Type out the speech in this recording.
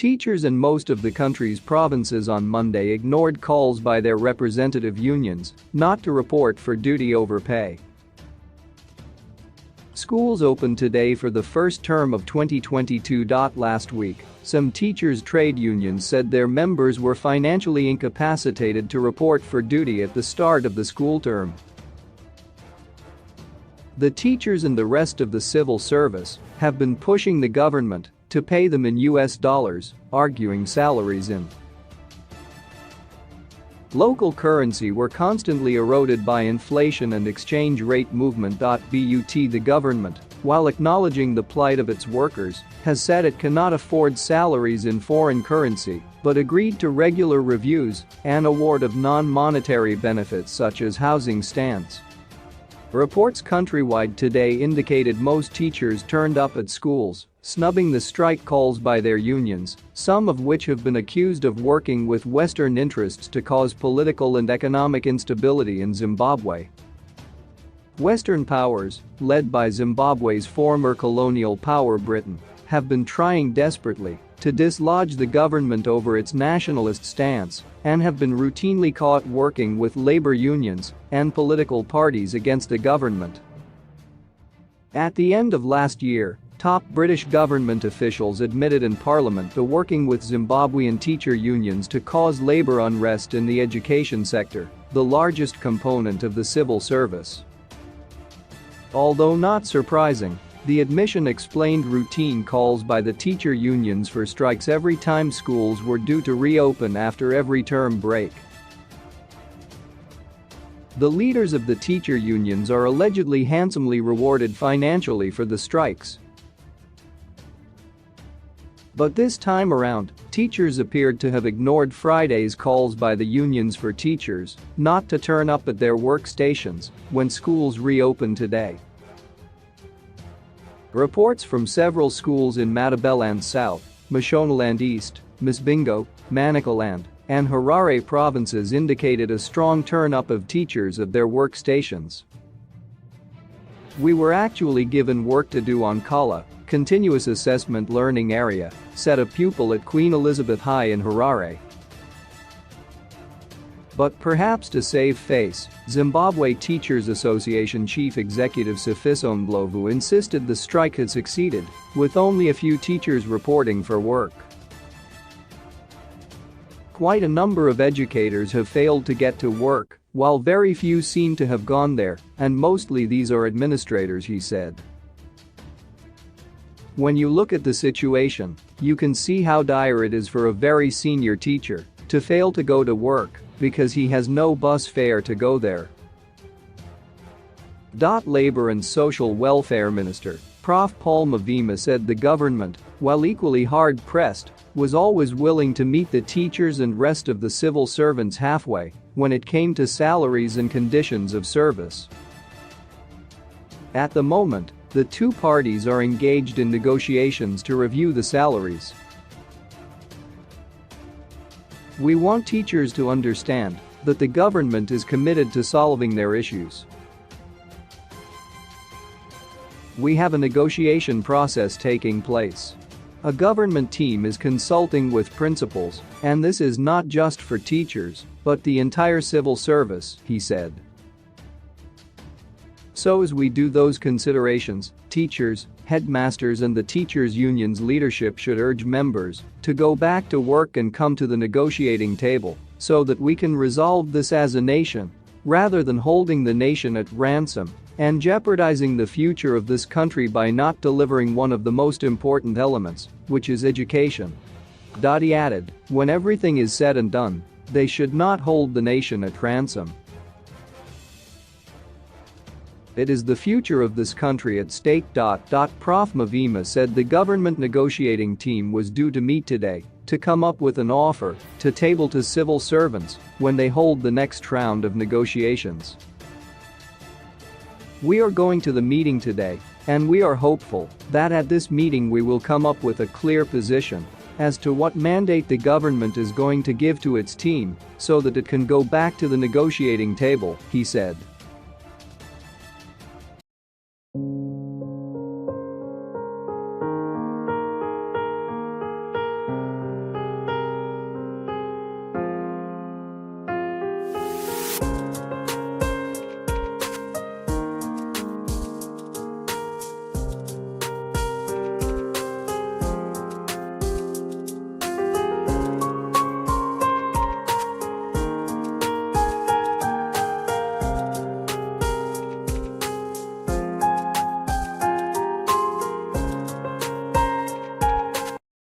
Teachers in most of the country's provinces on Monday ignored calls by their representative unions not to report for duty over pay. Schools opened today for the first term of 2022. Last week, some teachers' trade unions said their members were financially incapacitated to report for duty at the start of the school term. The teachers and the rest of the civil service have been pushing the government to pay them in US dollars, arguing salaries in local currency were constantly eroded by inflation and exchange rate movement. But the government, while acknowledging the plight of its workers, has said it cannot afford salaries in foreign currency, but agreed to regular reviews and award of non-monetary benefits such as housing stamps. Reports countrywide today indicated most teachers turned up at schools, snubbing the strike calls by their unions, some of which have been accused of working with Western interests to cause political and economic instability in Zimbabwe. Western powers, led by Zimbabwe's former colonial power Britain, have been trying desperately to dislodge the government over its nationalist stance and have been routinely caught working with labor unions and political parties against the government. At the end of last year, top British government officials admitted in Parliament to working with Zimbabwean teacher unions to cause labor unrest in the education sector, the largest component of the civil service. Although not surprising, the admission explained routine calls by the teacher unions for strikes every time schools were due to reopen after every term break. The leaders of the teacher unions are allegedly handsomely rewarded financially for the strikes. But this time around, teachers appeared to have ignored Friday's calls by the unions for teachers not to turn up at their workstations when schools reopened today. Reports from several schools in Matabeleland South, Mashonaland East, Mbingo, Manicaland, and Harare provinces indicated a strong turn-up of teachers at their workstations. "We were actually given work to do on Kala, continuous assessment learning area," said a pupil at Queen Elizabeth High in Harare. But perhaps to save face, Zimbabwe Teachers Association Chief Executive Sifiso Ndlovu insisted the strike had succeeded, with only a few teachers reporting for work. "Quite a number of educators have failed to get to work, while very few seem to have gone there, and mostly these are administrators," he said. "When you look at the situation, you can see how dire it is for a very senior teacher to fail to go to work because he has no bus fare to go there." Labor and Social Welfare Minister, Prof. Paul Mavima said the government, while equally hard-pressed, was always willing to meet the teachers and rest of the civil servants halfway when it came to salaries and conditions of service. At the moment, the two parties are engaged in negotiations to review the salaries. "We want teachers to understand that the government is committed to solving their issues. We have a negotiation process taking place. A government team is consulting with principals, and this is not just for teachers, but the entire civil service," he said. "So as we do those considerations, teachers, headmasters and the teachers' unions leadership should urge members to go back to work and come to the negotiating table so that we can resolve this as a nation, rather than holding the nation at ransom and jeopardizing the future of this country by not delivering one of the most important elements, which is education." He added, "When everything is said and done, they should not hold the nation at ransom. It is the future of this country at stake." Prof. Mavima said the government negotiating team was due to meet today to come up with an offer to table to civil servants when they hold the next round of negotiations. "We are going to the meeting today, and we are hopeful that at this meeting we will come up with a clear position as to what mandate the government is going to give to its team so that it can go back to the negotiating table," he said.